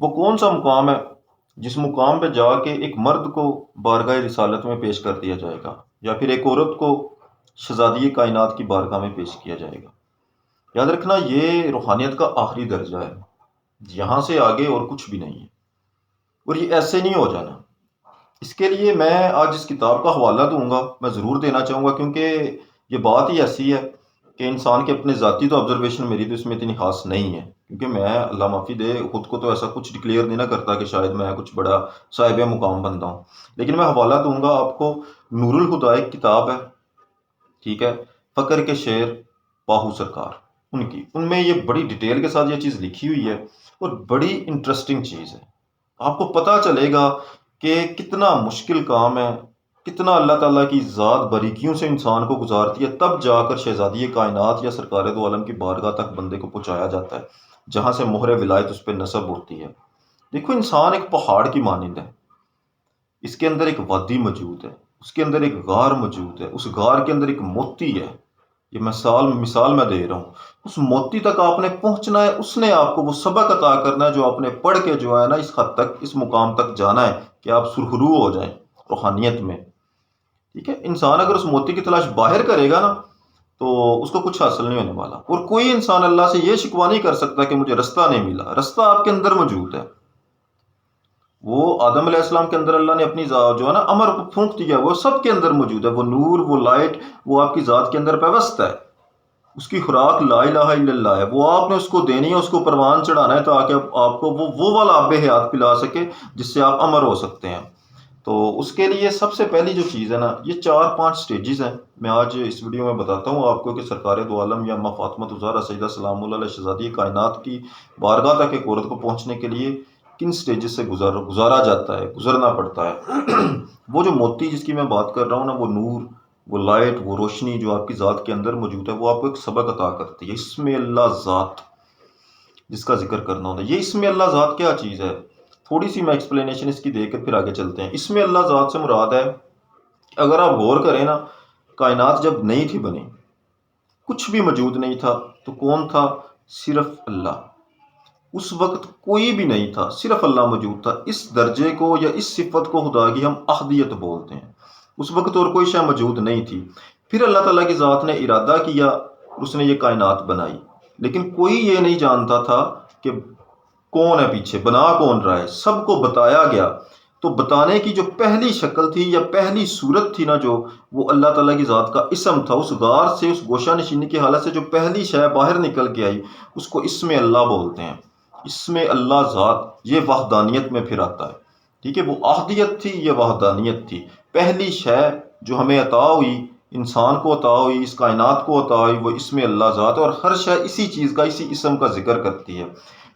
وہ کون سا مقام ہے جس مقام پہ جا کے ایک مرد کو بارگاہ رسالت میں پیش کر دیا جائے گا، یا پھر ایک عورت کو شہزادی کائنات کی بارگاہ میں پیش کیا جائے گا؟ یاد رکھنا یہ روحانیت کا آخری درجہ ہے، یہاں سے آگے اور کچھ بھی نہیں ہے، اور یہ ایسے نہیں ہو جانا۔ اس کے لیے میں آج اس کتاب کا حوالہ دوں گا، میں ضرور دینا چاہوں گا، کیونکہ یہ بات ہی ایسی ہے کہ انسان کے اپنے ذاتی تو آبزرویشن میری تو اس میں اتنی خاص نہیں ہے، کیونکہ میں اللہ معافی دے خود کو تو ایسا کچھ ڈکلیئر نہیں نہ کرتا کہ شاید میں کچھ بڑا صاحب مقام بنتا ہوں، لیکن میں حوالہ دوں گا آپ کو۔ نور الہدا ایک کتاب ہے، ٹھیک ہے، فقر کے شعر باہو سرکار ان میں یہ بڑی ڈیٹیل کے ساتھ یہ چیز لکھی ہوئی ہے، اور بڑی انٹرسٹنگ چیز ہے۔ آپ کو پتہ چلے گا کہ کتنا مشکل کام ہے، کتنا اللہ تعالیٰ کی ذات باریکیوں سے انسان کو گزارتی ہے، تب جا کر شہزادی کائنات یا سرکار دو عالم کی بارگاہ تک بندے کو پہنچایا جاتا ہے، جہاں سے مہر ولایت اس پہ نصب ہوتی ہے۔ دیکھو، انسان ایک پہاڑ کی مانند ہے، اس کے اندر ایک وادی موجود ہے، اس کے اندر ایک غار موجود ہے، اس غار کے اندر ایک موتی ہے۔ یہ مثال میں دے رہا ہوں، اس موتی تک آپ نے پہنچنا ہے، اس نے آپ کو وہ سبق عطا کرنا ہے جو آپ نے پڑھ کے جو ہے نا اس حد تک، اس مقام تک جانا ہے کہ آپ سرخرو ہو جائیں روحانیت میں۔ ٹھیک ہے، انسان اگر اس موتی کی تلاش باہر کرے گا نا تو اس کو کچھ حاصل نہیں ہونے والا، اور کوئی انسان اللہ سے یہ شکوہ نہیں کر سکتا کہ مجھے رستہ نہیں ملا، رستہ آپ کے اندر موجود ہے۔ وہ آدم علیہ السلام کے اندر اللہ نے اپنی ذات جو ہے نا امر پھونک دیا، وہ سب کے اندر موجود ہے، وہ نور، وہ لائٹ، وہ آپ کی ذات کے اندر پیوست ہے۔ اس کی خوراک لا الہ الا اللہ ہے، وہ آپ نے اس کو دینی ہے، اس کو پروان چڑھانا ہے تاکہ آپ کو وہ والا آب حیات پلا سکے جس سے آپ امر ہو سکتے ہیں۔ تو اس کے لیے سب سے پہلی جو چیز ہے نا، یہ 4-5 سٹیجز ہیں، میں آج اس ویڈیو میں بتاتا ہوں آپ کو کہ سرکار دو عالم یا ماں فاطمہ الزہرا سیدہ سلام اللہ علیہ شہزادی کائنات کی بارگاہ تک ایک عورت کو پہنچنے کے لیے کن سٹیجز سے گزارا جاتا ہے، گزرنا پڑتا ہے۔ وہ جو موتی جس کی میں بات کر رہا ہوں نا، وہ نور، وہ لائٹ، وہ روشنی جو آپ کی ذات کے اندر موجود ہے، وہ آپ کو ایک سبق عطا کرتی ہے، اسم اللہ ذات جس کا ذکر کرنا ہوتا ہے۔ یہ اسم اللہ ذات کیا چیز ہے؟ تھوڑی سی میں ایکسپلینیشن اس کی دے کر پھر آگے چلتے ہیں۔ اسم اللہ ذات سے مراد ہے، اگر آپ غور کریں نا، کائنات جب نہیں تھی بنی، کچھ بھی موجود نہیں تھا، تو کون تھا؟ صرف اللہ۔ اس وقت کوئی بھی نہیں تھا، صرف اللہ موجود تھا۔ اس درجے کو یا اس صفت کو خدا کی ہم احدیت بولتے ہیں۔ اس وقت اور کوئی شے موجود نہیں تھی، پھر اللہ تعالیٰ کی ذات نے ارادہ کیا، اس نے یہ کائنات بنائی، لیکن کوئی یہ نہیں جانتا تھا کہ کون ہے پیچھے، بنا کون رہا ہے، سب کو بتایا گیا۔ تو بتانے کی جو پہلی شکل تھی یا پہلی صورت تھی نا، جو وہ اللہ تعالیٰ کی ذات کا اسم تھا، اس غار سے، اس گوشہ نشینی کی حالت سے جو پہلی شے باہر نکل کے آئی، اس کو اسم اللہ بولتے ہیں۔ اسم اللہ ذات یہ وحدانیت میں پھر آتا ہے، ٹھیک ہے، وہ احدیت تھی، یہ وحدانیت تھی۔ پہلی شے جو ہمیں عطا ہوئی، انسان کو عطا ہوئی، اس کائنات کو عطا ہوئی، وہ اسم اللہ ذات ہے، اور ہر شے اسی چیز کا، اسی اسم کا ذکر کرتی ہے۔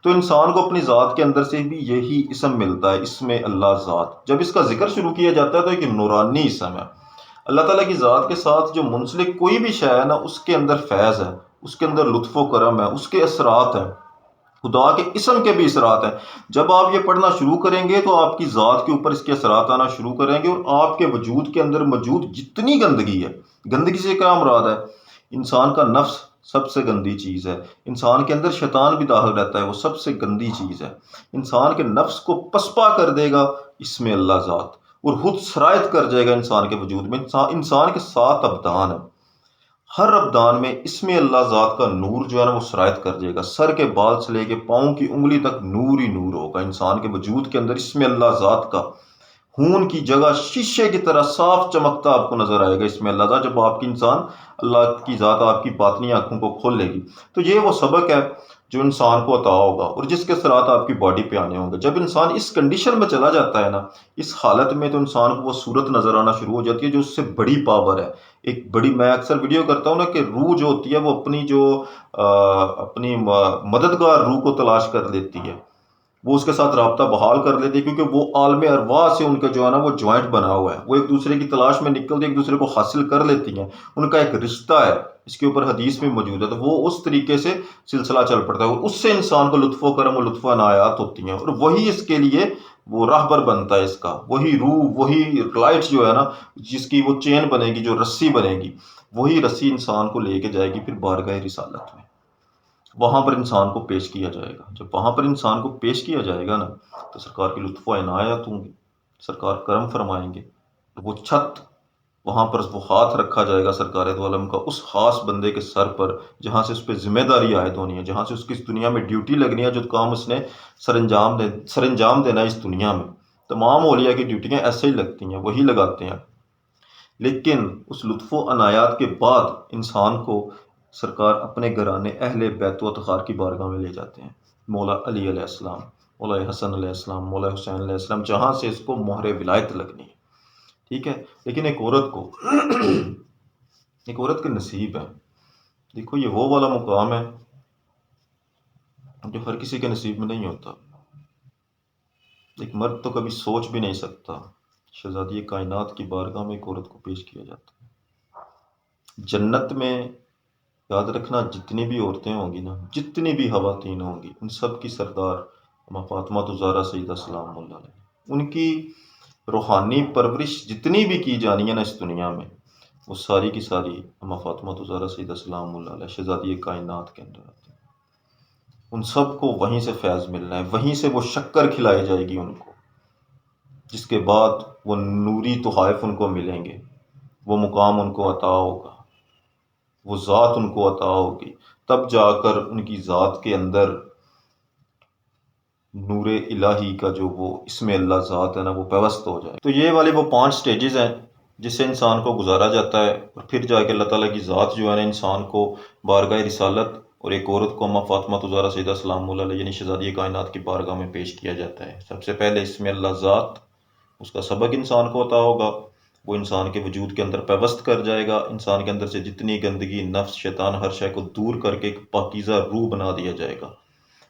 تو انسان کو اپنی ذات کے اندر سے بھی یہی اسم ملتا ہے، اسم اللہ ذات۔ جب اس کا ذکر شروع کیا جاتا ہے تو ایک نورانی اسم ہے۔ اللہ تعالیٰ کی ذات کے ساتھ جو منسلک کوئی بھی شے ہے نا، اس کے اندر فیض ہے، اس کے اندر لطف و کرم ہے، اس کے اثرات ہیں، خدا کے اسم کے بھی اثرات ہیں۔ جب آپ یہ پڑھنا شروع کریں گے تو آپ کی ذات کے اوپر اس کے اثرات آنا شروع کریں گے، اور آپ کے وجود کے اندر موجود جتنی گندگی ہے، گندگی سے کیا مراد ہے؟ انسان کا نفس سب سے گندی چیز ہے، انسان کے اندر شیطان بھی داخل رہتا ہے، وہ سب سے گندی چیز ہے۔ انسان کے نفس کو پسپا کر دے گا اسم اللہ ذات، اور خود سرایت کر جائے گا انسان کے وجود میں۔ انسان کے 7 ابدان ہیں، ہر ابدان میں اسم اللہ ذات کا نور جو ہے نا وہ سرایت کر جائے گا، سر کے بال سے لے کے پاؤں کی انگلی تک نور ہی نور ہوگا انسان کے وجود کے اندر۔ اسم اللہ ذات کا خون کی جگہ شیشے کی طرح صاف چمکتا آپ کو نظر آئے گا اسم اللہ ذات، جب آپ کی انسان اللہ کی ذات آپ کی باطنی آنکھوں کو کھول لے گی۔ تو یہ وہ سبق ہے جو انسان کو عطا ہوگا، اور جس کے اثرات آپ کی باڈی پہ آنے ہوں گے۔ جب انسان اس کنڈیشن میں چلا جاتا ہے نا، اس حالت میں، تو انسان کو وہ صورت نظر آنا شروع ہو جاتی ہے جو اس سے بڑی پاور ہے، ایک بڑی۔ میں اکثر ویڈیو کرتا ہوں نا کہ روح جو ہوتی ہے وہ اپنی مددگار روح کو تلاش کر لیتی ہے، وہ اس کے ساتھ رابطہ بحال کر لیتی ہے، کیونکہ وہ عالم ارواح سے ان کا جو ہے نا وہ جوائنٹ بنا ہوا ہے، وہ ایک دوسرے کی تلاش میں نکلتی، ایک دوسرے کو حاصل کر لیتی ہیں، ان کا ایک رشتہ ہے، اس کے اوپر حدیث میں موجود ہے۔ تو وہ اس طریقے سے سلسلہ چل پڑتا ہے، اور اس سے انسان کو لطف و کرم و لطف و عنایات ہوتی ہیں، اور وہی اس کے لیے وہ راہبر بنتا ہے، اس کا وہی روح، وہی لائٹ جو ہے نا، جس کی وہ چین بنے گی، جو رسی بنے گی، وہی رسی انسان کو لے کے جائے گی پھر بارگاہ رسالت میں۔ وہاں پر انسان کو پیش کیا جائے گا. جب وہاں پر انسان کو پیش کیا جائے گا نا تو سرکار کی لطف و عنایت ہوں گی، سرکار کرم فرمائیں گے. وہ چھت وہاں پر وہ ہاتھ رکھا جائے گا سرکار دو عالم کا اس خاص بندے کے سر پر جہاں سے اس پہ ذمہ داری عائد ہونی ہے، جہاں سے اس کی اس دنیا میں ڈیوٹی لگنی ہے، جو کام اس نے سر انجام دینا ہے اس دنیا میں. تمام اولیاء کی ڈیوٹیاں ایسے ہی لگتی ہیں، وہی لگاتے ہیں. لیکن اس لطف و عنایات کے بعد انسان کو سرکار اپنے گھرانے اہل بیت و اطہار کی بارگاہ میں لے جاتے ہیں. مولا علی علیہ السلام، مولا حسن علیہ السلام، مولا حسین علیہ السلام، جہاں سے اس کو مہر ولایت لگنی ہے. ٹھیک ہے. لیکن ایک عورت کو ایک عورت کے نصیب ہے. دیکھو یہ وہ والا مقام ہے جو ہر کسی کے نصیب میں نہیں ہوتا. ایک مرد تو کبھی سوچ بھی نہیں سکتا شہزادی کائنات کی بارگاہ میں ایک عورت کو پیش کیا جاتا ہے. جنت میں یاد رکھنا جتنی بھی عورتیں ہوں گی نا، جتنی بھی خواتین ہوں گی، ان سب کی سردار اما فاطمہ زہرا سیدہ سلام اللہ علیہ، ان کی روحانی پرورش جتنی بھی کی جانی ہے نا اس دنیا میں، وہ ساری کی ساری اما فاطمہ زہرا سیدہ سلام اللہ علیہ شہزادی کائنات کے اندر آتی ہیں. ان سب کو وہیں سے فیض ملنا ہے، وہیں سے وہ شکر کھلائی جائے گی ان کو، جس کے بعد وہ نوری تحائف ان کو ملیں گے، وہ مقام ان کو عطا ہوگا، وہ ذات ان کو عطا ہوگی. تب جا کر ان کی ذات کے اندر نور الہی کا جو وہ اسم اللہ ذات ہے نا وہ پیوست ہو جائے. تو یہ والے وہ 5 سٹیجز ہیں جس سے انسان کو گزارا جاتا ہے، اور پھر جا کے اللہ تعالیٰ کی ذات جو ہے نا انسان کو بارگاہ رسالت اور ایک عورت کو اما فاطمہ زہرا سیدہ سلام اللہ علیہ یعنی شہزادی کائنات کی بارگاہ میں پیش کیا جاتا ہے. سب سے پہلے اسم اللہ ذات، اس کا سبق انسان کو عطا ہوگا، وہ انسان کے وجود کے اندر پیوست کر جائے گا. انسان کے اندر سے جتنی گندگی، نفس، شیطان، ہر شے کو دور کر کے ایک پاکیزہ روح بنا دیا جائے گا.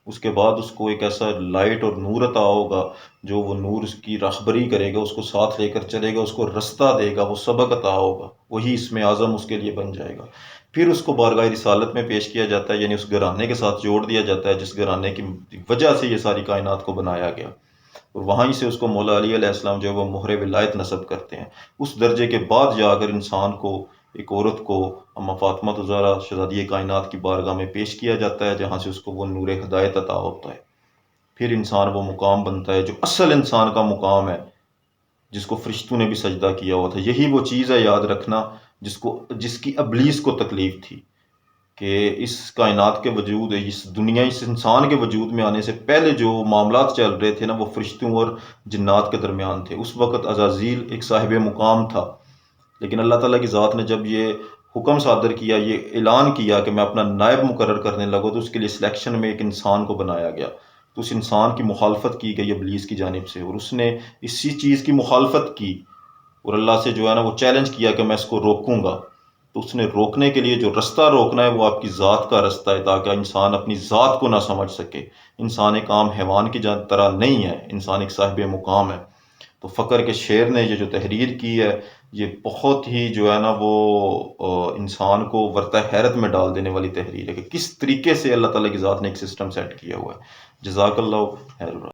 اس کے بعد اس کو ایک ایسا لائٹ اور نور عطا ہوگا جو وہ نور اس کی راہبری کرے گا، اس کو ساتھ لے کر چلے گا، اس کو رستہ دے گا، وہ سبق عطا ہوگا، وہی اسم اعظم اس کے لیے بن جائے گا. پھر اس کو بارگاہ رسالت میں پیش کیا جاتا ہے، یعنی اس گھرانے کے ساتھ جوڑ دیا جاتا ہے جس گھرانے کی وجہ سے یہ ساری کائنات کو بنایا گیا، اور وہیں سے اس کو مولا علی علیہ السلام جو ہے وہ مہر ولایت نصب کرتے ہیں. اس درجے کے بعد جا کر انسان کو، ایک عورت کو اما فاطمہ زہرا شہزادی کائنات کی بارگاہ میں پیش کیا جاتا ہے جہاں سے اس کو وہ نور ہدایت عطا ہوتا ہے. پھر انسان وہ مقام بنتا ہے جو اصل انسان کا مقام ہے، جس کو فرشتوں نے بھی سجدہ کیا ہوا تھا. یہی وہ چیز ہے یاد رکھنا جس کی ابلیس کو تکلیف تھی کہ اس کائنات کے وجود، اس دنیا، اس انسان کے وجود میں آنے سے پہلے جو معاملات چل رہے تھے نا وہ فرشتوں اور جنات کے درمیان تھے. اس وقت عزازیل ایک صاحب مقام تھا، لیکن اللہ تعالیٰ کی ذات نے جب یہ حکم صادر کیا، یہ اعلان کیا کہ میں اپنا نائب مقرر کرنے لگا، تو اس کے لیے سلیکشن میں ایک انسان کو بنایا گیا. تو اس انسان کی مخالفت کی گئی ابلیس کی جانب سے، اور اس نے اسی چیز کی مخالفت کی اور اللہ سے جو ہے نا وہ چیلنج کیا کہ میں اس کو روکوں گا. تو اس نے روکنے کے لیے جو رستہ روکنا ہے وہ آپ کی ذات کا رستہ ہے، تاکہ انسان اپنی ذات کو نہ سمجھ سکے. انسان ایک عام حیوان کی طرح نہیں ہے، انسان ایک صاحب مقام ہے. تو فقر کے شعر نے یہ جو تحریر کی ہے یہ بہت ہی جو ہے نا وہ انسان کو ورطہ حیرت میں ڈال دینے والی تحریر ہے کہ کس طریقے سے اللہ تعالیٰ کی ذات نے ایک سسٹم سیٹ کیا ہوا ہے. جزاک اللہ خیر.